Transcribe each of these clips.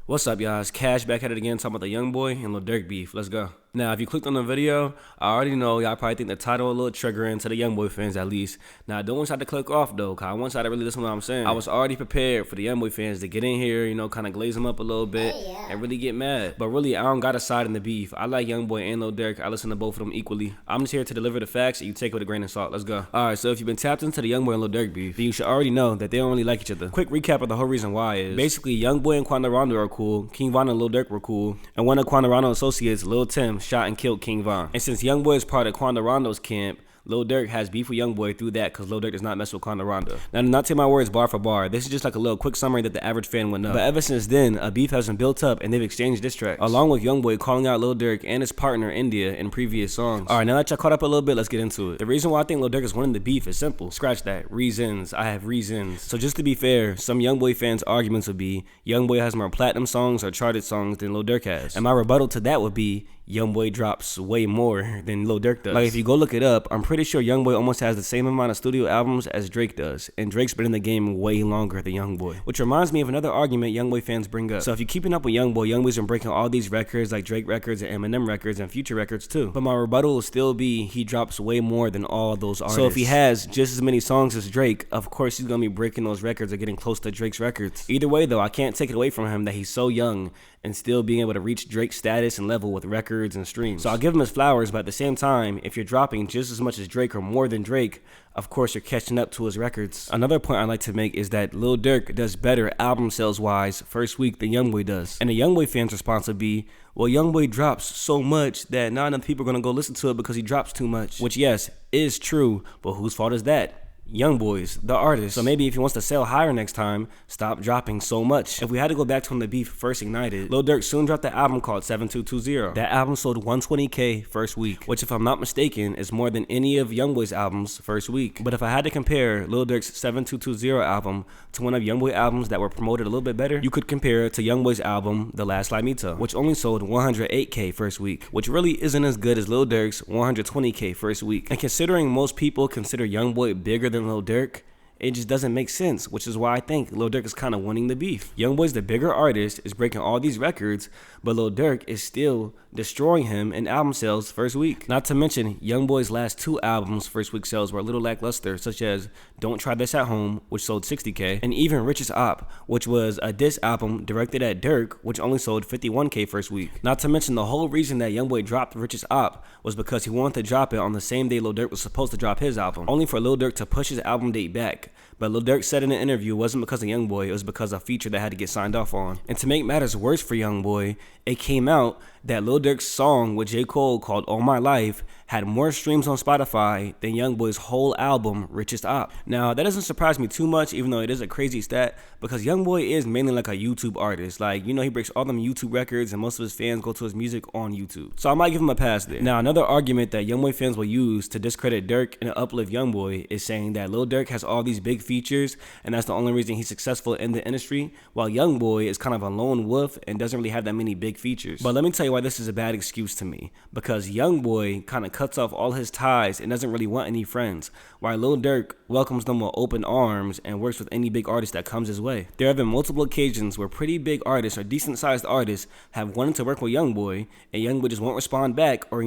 What's up, y'all? It's Cash back at it again, talking about the Youngboy and Lil Durk beef. Let's go. Now, if you clicked on the video, I already know y'all probably think the title a little triggering to the Youngboy fans at least. Now, I don't want y'all to click off though, cause I want y'all to really listen to what I'm saying. I was already prepared for the Youngboy fans to get in here, kind of glaze them up a little bit and really get mad. But really, I don't got a side in the beef. I like Youngboy and Lil Durk. I listen to both of them equally. I'm just here to deliver the facts and you take it with a grain of salt. Let's go. Alright, so if you've been tapped into the Youngboy and Lil Durk beef, then you should already know that they don't really like each other. Quick recap of the whole reason why is basically Youngboy and Quando Rondo are cool, King Von and Lil Durk were cool, and one of Quando Rondo's associates, Lil Tim, shot and killed King Von. And since Youngboy is part of Quando Rondo's camp, Lil Durk has beef with Youngboy through that because Lil Durk does not mess with Quando Rondo. Now, do not take my words bar for bar. This is just like a little quick summary that the average fan would know. But ever since then, a beef has been built up and they've exchanged diss tracks, along with Youngboy calling out Lil Durk and his partner India in previous songs. Alright, now that y'all caught up a little bit, let's get into it. The reason why I think Lil Durk is winning the beef is simple. Scratch that. Reasons. I have reasons. So just to be fair, some Youngboy fans' arguments would be Youngboy has more platinum songs or charted songs than Lil Durk has. And my rebuttal to that would be Youngboy drops way more than Lil Durk does. Like, if you go look it up, I'm pretty sure Youngboy almost has the same amount of studio albums as Drake does, and Drake's been in the game way longer than Youngboy. Which reminds me of another argument Youngboy fans bring up. So if you're keeping up with Youngboy, Youngboy's been breaking all these records like Drake records and Eminem records and Future records too. But my rebuttal will still be he drops way more than all those artists. So if he has just as many songs as Drake, of course he's gonna be breaking those records or getting close to Drake's records. Either way though, I can't take it away from him that he's so young and still being able to reach Drake's status and level with records and streams. So I'll give him his flowers, but at the same time, if you're dropping just as much as Drake or more than Drake, of course you're catching up to his records. Another point I'd like to make is that Lil Durk does better album sales wise first week than Youngboy does. And the Youngboy fans' response would be, well, Youngboy drops so much that not enough people are gonna go listen to it because he drops too much. Which, yes, is true, but whose fault is that? Youngboy's, the artist. So maybe if he wants to sell higher next time, stop dropping so much. If we had to go back to when the beef first ignited, Lil Durk soon dropped the album called 7220. That album sold 120K first week, which if I'm not mistaken is more than any of Youngboy's albums first week. But if I had to compare Lil Durk's 7220 album to one of Youngboy albums that were promoted a little bit better, you could compare it to Youngboy's album, The Last Lamito, which only sold 108K first week, which really isn't as good as Lil Durk's 120K first week. And considering most people consider Youngboy bigger than Lil Durk, it just doesn't make sense, which is why I think Lil Durk is kind of winning the beef. Youngboy's the bigger artist, is breaking all these records, but Lil Durk is still destroying him in album sales first week. Not to mention, Youngboy's last two albums first week sales were a little lackluster, such as Don't Try This at Home, which sold 60K, and even Richest Op, which was a diss album directed at Durk, which only sold 51K first week. Not to mention, the whole reason that Youngboy dropped Richest Op was because he wanted to drop it on the same day Lil Durk was supposed to drop his album, only for Lil Durk to push his album date back. But Lil Durk said in an interview it wasn't because of Youngboy, it was because of a feature that had to get signed off on. And to make matters worse for Youngboy, it came out that Lil Durk's song with J. Cole called All My Life had more streams on Spotify than Youngboy's whole album, Richest Op. Now, that doesn't surprise me too much, even though it is a crazy stat, because Youngboy is mainly like a YouTube artist. Like, he breaks all them YouTube records, and most of his fans go to his music on YouTube. So I might give him a pass there. Now, another argument that Youngboy fans will use to discredit Durk and uplift Youngboy is saying that Lil Durk has all these big features, and that's the only reason he's successful in the industry, while Youngboy is kind of a lone wolf and doesn't really have that many big features. But let me tell you why this is a bad excuse to me, because Youngboy kind of cuts off all his ties and doesn't really want any friends, while Lil Durk welcomes them with open arms and works with any big artist that comes his way. There have been multiple occasions where pretty big artists or decent sized artists have wanted to work with Youngboy, and Youngboy just won't respond back, or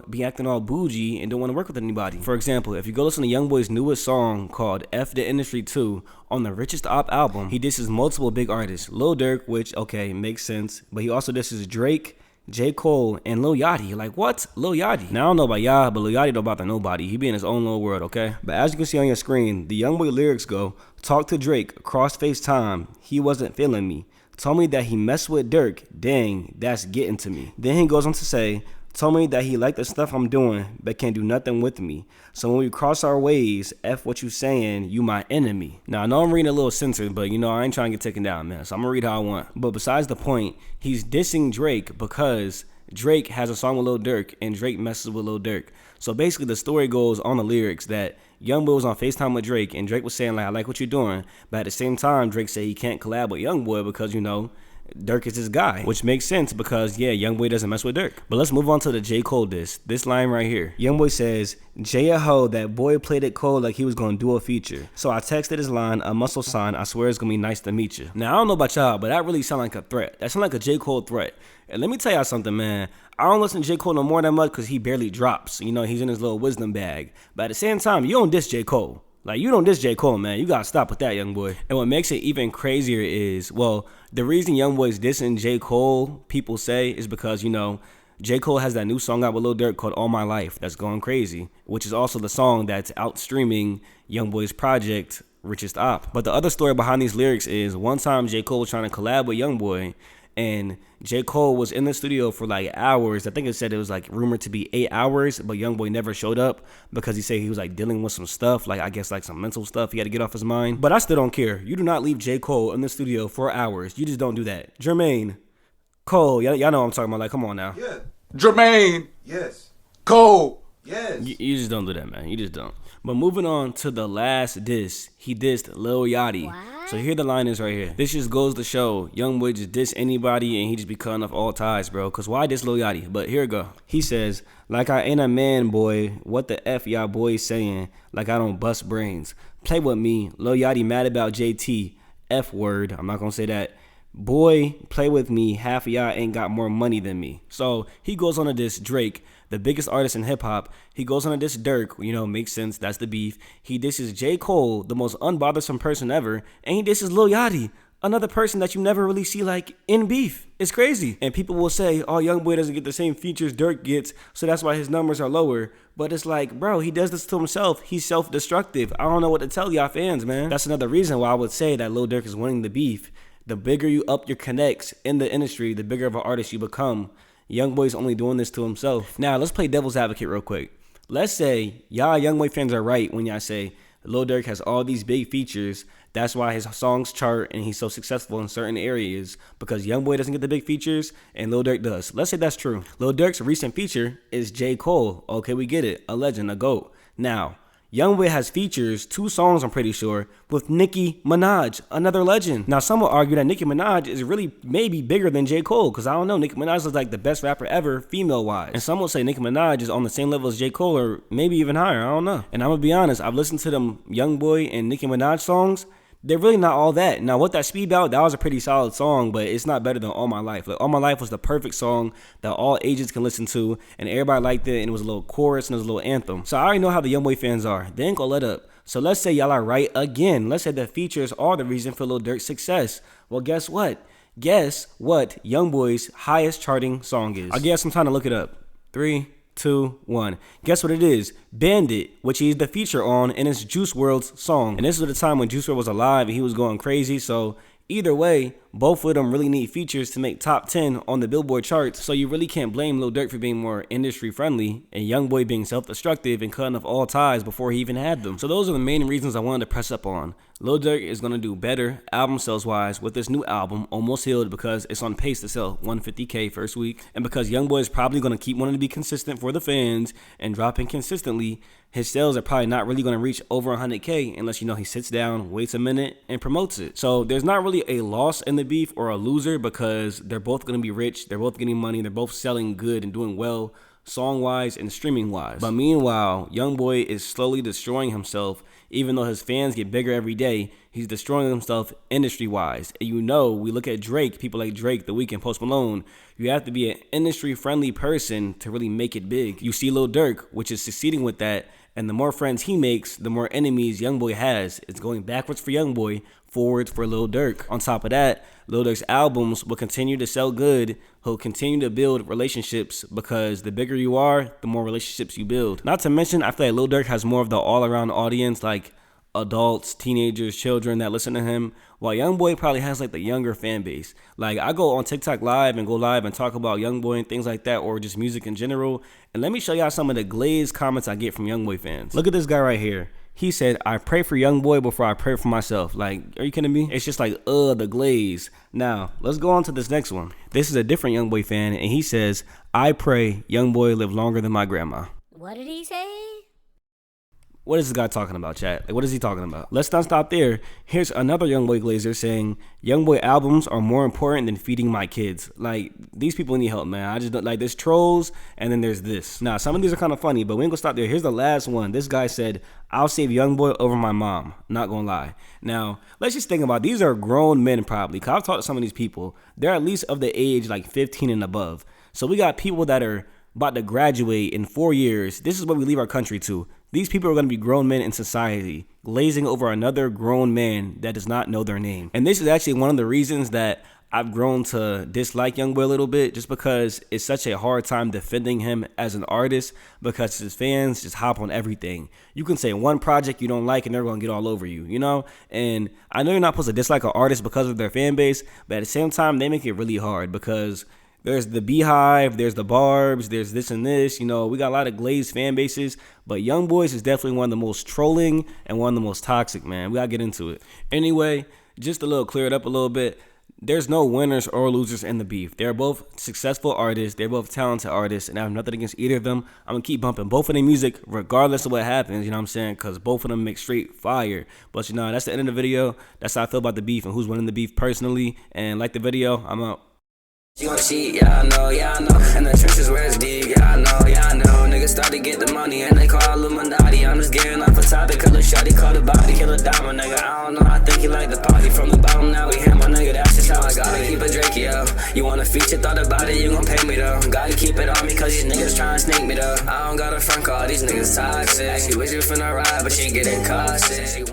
be acting all bougie and don't want to work with anybody. For example, if you go listen to Youngboy's newest song called F the Industry 2 on the Richest Op album, he disses multiple big artists. Lil Durk, which okay, makes sense, but he also disses Drake, J. Cole, and Lil Yachty. Like, what? Lil Yachty. Now, I don't know about y'all, but Lil Yachty don't bother nobody. He be in his own little world, okay? But as you can see on your screen, the Youngboy lyrics go, talk to Drake, cross FaceTime, he wasn't feeling me. Told me that he messed with Durk, dang, that's getting to me. Then he goes on to say, told me that he liked the stuff I'm doing, but can't do nothing with me. So when we cross our ways, F what you saying, you my enemy. Now, I know I'm reading a little censored, but I ain't trying to get taken down, man. So I'm gonna read how I want. But besides the point, he's dissing Drake because Drake has a song with Lil Durk and Drake messes with Lil Durk. So basically the story goes on the lyrics that Youngboy was on FaceTime with Drake and Drake was saying like, I like what you're doing. But at the same time, Drake said he can't collab with Youngboy because, Durk is his guy, which makes sense because, yeah, Youngboy doesn't mess with Durk. But let's move on to the J. Cole diss. This line right here. Youngboy says, Jay a hoe, that boy played it cold like he was gonna do a feature. So I texted his line, a muscle sign, I swear it's gonna be nice to meet you. Now, I don't know about y'all, but that really sound like a threat. That sound like a J. Cole threat. And let me tell y'all something, man. I don't listen to J. Cole no more that much because he barely drops. You know, he's in his little wisdom bag. But at the same time, you don't diss J. Cole. Like, you don't diss J. Cole, man. You gotta stop with that, Youngboy. And what makes it even crazier is, well, the reason Youngboy's dissing J. Cole, people say, is because, you know, J. Cole has that new song out with Lil Durk called All My Life that's going crazy, which is also the song that's out streaming Youngboy's project, Richest Op. But the other story behind these lyrics is, one time J. Cole was trying to collab with Youngboy, and J. Cole was in the studio for like hours. I think it said it was like rumored to be 8 hours, but Youngboy never showed up because he said he was like dealing with some stuff, like I guess like some mental stuff he had to get off his mind. But I still don't care. You do not leave J. Cole in the studio for hours. You just don't do that. Jermaine, Cole, y'all know what I'm talking about. Like, come on now. Yeah. Jermaine. Yes. Cole. Yes. You just don't do that, man. You just don't. But moving on to the last diss, he dissed Lil Yachty. What? So here the line is right here. This just goes to show Youngboy just diss anybody and he just be cutting off all ties, bro. Cause why diss Lil Yachty? But here we go. He says, like I ain't a man, boy. What the F y'all boys saying? Like I don't bust brains. Play with me. Lil Yachty mad about JT. F word. I'm not gonna say that. Boy, play with me. Half of y'all ain't got more money than me. So he goes on to diss Drake, the biggest artist in hip hop. He goes on to diss Durk, you know, makes sense. That's the beef. He disses J. Cole, the most unbothersome person ever. And he disses Lil Yachty, another person that you never really see like in beef. It's crazy. And people will say, oh, Youngboy doesn't get the same features Durk gets, so that's why his numbers are lower. But it's like, bro, he does this to himself. He's self-destructive. I don't know what to tell y'all fans, man. That's another reason why I would say that Lil Durk is winning the beef. The bigger you up your connects in the industry, the bigger of an artist you become. Youngboy's only doing this to himself. Now, let's play devil's advocate real quick. Let's say y'all Youngboy fans are right when y'all say Lil Durk has all these big features. That's why his songs chart and he's so successful in certain areas, because Youngboy doesn't get the big features and Lil Durk does. Let's say that's true. Lil Durk's recent feature is J. Cole. Okay, we get it. A legend, a GOAT. Now, Youngboy has features, 2 songs I'm pretty sure, with Nicki Minaj, another legend. Now some will argue that Nicki Minaj is really maybe bigger than J. Cole, because I don't know, Nicki Minaj is like the best rapper ever female-wise. And some will say Nicki Minaj is on the same level as J. Cole or maybe even higher, I don't know. And I'm gonna be honest, I've listened to them Youngboy and Nicki Minaj songs. They're really not all that. Now, what that Speed Out, that was a pretty solid song, but it's not better than All My Life. Like, All My Life was the perfect song that all ages can listen to, and everybody liked it, and it was a little chorus, and it was a little anthem. So I already know how the Youngboy fans are. They ain't gonna let up. So let's say y'all are right again. Let's say the features are the reason for Lil Durk's success. Well, guess what? Guess what Youngboy's highest charting song is? I guess I'm trying to look it up. 3, 2, 1. Guess what it is? Bandit, which he's the feature on, and it's Juice WRLD's song. And this was the time when Juice WRLD was alive and he was going crazy. So either way, both of them really need features to make top 10 on the Billboard charts. So you really can't blame Lil Durk for being more industry friendly and Youngboy being self-destructive and cutting off all ties before he even had them. So those are the main reasons I wanted to press up on. Lil Durk is going to do better album sales wise with this new album, Almost Healed, because it's on pace to sell 150K first week. And because Youngboy is probably going to keep wanting to be consistent for the fans and dropping consistently, his sales are probably not really going to reach over 100K unless, you know, he sits down, waits a minute, and promotes it. So there's not really a loss in the beef or a loser because they're both going to be rich, they're both getting money, they're both selling good and doing well song-wise and streaming-wise. But meanwhile, Youngboy is slowly destroying himself. Even though his fans get bigger every day, he's destroying himself industry-wise. And you know, we look at Drake, people like Drake, The Weeknd, Post Malone. You have to be an industry-friendly person to really make it big. You see Lil Durk, which is succeeding with that. And the more friends he makes, the more enemies Youngboy has. It's going backwards for Youngboy, forwards for Lil Durk. On top of that, Lil Durk's albums will continue to sell good. He'll continue to build relationships because the bigger you are, the more relationships you build. Not to mention, I feel like Lil Durk has more of the all-around audience, like adults, teenagers, children that listen to him, while Youngboy probably has like the younger fan base. Like, I go on TikTok live and talk about Youngboy and things like that, or just music in general. And let me show y'all some of the glazed comments I get from Youngboy fans. Look at this guy right here. He said, I pray for Youngboy before I pray for myself. Like, are you kidding me? It's just like, the glaze. Now, let's go on to this next one. This is a different Youngboy fan, and he says, I pray Youngboy live longer than my grandma. What did he say? What is this guy talking about, chat? Like, what is he talking about? Let's not stop there. Here's another Youngboy glazer saying, Youngboy albums are more important than feeding my kids. Like, these people need help, man. I just don't like, there's trolls, and then there's this. Now, some of these are kind of funny, but we ain't gonna stop there. Here's the last one. This guy said, I'll save Youngboy over my mom. Not gonna lie. Now, let's just think about it. These are grown men probably. Cause I've talked to some of these people. They're at least of the age like 15 and above. So we got people that are about to graduate in 4 years. This is what we leave our country to. These people are going to be grown men in society, glazing over another grown man that does not know their name. And this is actually one of the reasons that I've grown to dislike Youngboy a little bit, just because it's such a hard time defending him as an artist, because his fans just hop on everything. You can say one project you don't like and they're going to get all over you, you know? And I know you're not supposed to dislike an artist because of their fan base, but at the same time, they make it really hard because there's the Beehive, there's the Barbs, there's this and this. You know, we got a lot of glazed fan bases, but Youngboy's is definitely one of the most trolling and one of the most toxic, man. We gotta get into it. Anyway, just a little clear it up a little bit. There's no winners or losers in the beef. They're both successful artists. They're both talented artists, and I have nothing against either of them. I'm gonna keep bumping both of their music regardless of what happens, you know what I'm saying? Because both of them make straight fire. But you know, that's the end of the video. That's how I feel about the beef and who's winning the beef personally. And like the video, I'm out. You gon' cheat, yeah I know, and the trenches where it's deep, yeah I know, niggas start to get the money and they call Illuminati, I'm just gearing up for topic, cause the shawty caught a body, kill a diamond, nigga, I don't know, I think he like the party, from the bottom now we hammer, nigga, that's just how I gotta keep a Drake, yo, you want a feature, thought about it, you gon' pay me though, gotta keep it on me, cause these niggas tryna sneak me though, I don't got a front call, these niggas toxic, she wish you finna ride, but she getting cautious.